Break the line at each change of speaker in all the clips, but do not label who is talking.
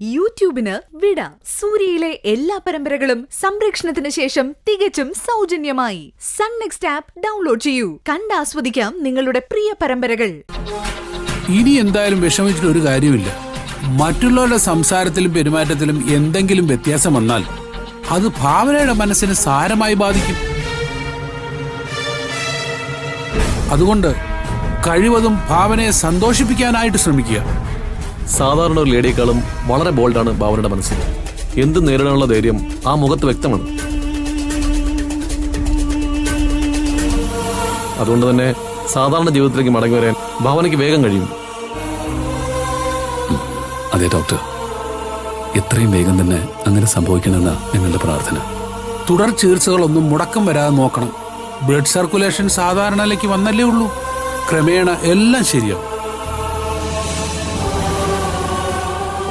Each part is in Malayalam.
യൂട്യൂബിന് വിട. സൂര്യയിലെ എല്ലാ പരമ്പരകളും സംരക്ഷണത്തിന് ശേഷം തികച്ചും സൗജന്യമായി സൺ നെക്സ്റ്റ് ആപ്പ് ഡൗൺലോഡ് ചെയ്യൂ. കണ്ടാസ്വദിക്കാം നിങ്ങളുടെ പ്രിയ പരമ്പരകൾ.
ഇനി എന്തായാലും വിഷമിച്ചിട്ട് ഒരു കാര്യമില്ല. മറ്റുള്ളവരുടെ സംസാരത്തിലും പെരുമാറ്റത്തിലും എന്തെങ്കിലും വ്യത്യാസം വന്നാൽ അത് ഭാവനയുടെ മനസ്സിനെ സാരമായി ബാധിക്കും. അതുകൊണ്ട് കഴിവതും ഭാവനയെ സന്തോഷിപ്പിക്കാനായിട്ട് ശ്രമിക്കുക.
സാധാരണ ഒരു ലേഡിയേക്കാളും വളരെ ബോൾഡാണ് ഭാവനയുടെ മനസ്സ്. എന്ത് നേരിടാനുള്ള ധൈര്യം ആ മുഖത്ത് വ്യക്തമാണ്. അതുകൊണ്ട് തന്നെ സാധാരണ ജീവിതത്തിലേക്ക് മടങ്ങി വരാൻ ഭാവനയ്ക്ക് വേഗം കഴിയും.
അതെ ഡോക്ടർ, എത്രയും വേഗം തന്നെ അങ്ങനെ സംഭവിക്കണമെന്ന ഞങ്ങളുടെ പ്രാർത്ഥന.
തുടർ ചികിത്സകളൊന്നും മുടക്കം വരാതെ നോക്കണം. ബ്ലഡ് സർക്കുലേഷൻ സാധാരണയിലേക്ക് വന്നല്ലേ ഉള്ളൂ. ക്രമേണ എല്ലാം ശരിയാവും.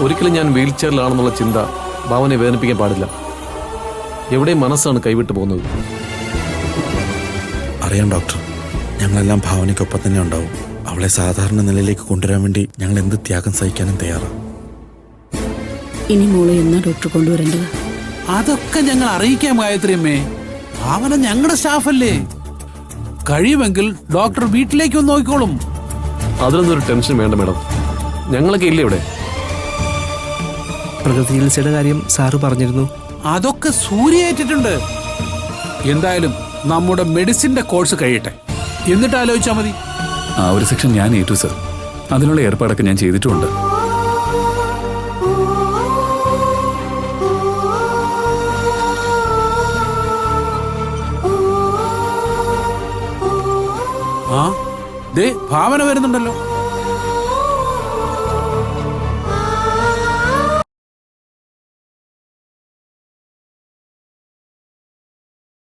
ഒരിക്കലും ഞാൻ വീൽ ചെയറിലാണെന്നുള്ള ചിന്ത ഭാവനയെ വേദനിപ്പിക്കാൻ പാടില്ല. എവിടെയും മനസ്സാണ് കൈവിട്ടു പോകുന്നത്.
അറിയാം ഡോക്ടർ, ഞങ്ങളെല്ലാം ഭാവനയ്ക്കൊപ്പം തന്നെ ഉണ്ടാവും. അവളെ സാധാരണ നിലയിലേക്ക് കൊണ്ടുവരാൻ വേണ്ടി ഞങ്ങൾ എന്ത് ത്യാഗം സഹിക്കാനും തയ്യാറാണ്.
ഇനി മോളെ എന്നാ ഡോക്ടർ കൊണ്ടുവരേണ്ടത്?
അതൊക്കെ ഞങ്ങൾ അറിയിക്കാം ഗായത്രിയമ്മേ. ഭാവന ഞങ്ങളുടെ സ്റ്റാഫല്ലേ. കഴിയുമെങ്കിൽ ഡോക്ടർ വീട്ടിലേക്ക് ഒന്ന് നോക്കിക്കോളും.
അതിലൊന്നും ഒരു ടെൻഷൻ വേണ്ട മാഡം, ഞങ്ങളൊക്കെ ഇല്ലേ ഇവിടെ.
പ്രകൃതി ചികിത്സയുടെ കാര്യം സാറ് പറഞ്ഞിരുന്നു.
അതൊക്കെ സൂര്യേറ്റിട്ടുണ്ട്. എന്തായാലും നമ്മുടെ മെഡിസിന്റെ കോഴ്സ് കഴിയട്ടെ, എന്നിട്ട് ആലോചിച്ചാൽ മതി.
ആ ഒരു സെക്ഷൻ ഞാൻ ഏറ്റു സർ. അതിനുള്ള ഏർപ്പാടൊക്കെ ഞാൻ ചെയ്തിട്ടുമുണ്ട്.
ആ ദേ ഭാവന വരുന്നുണ്ടല്ലോ.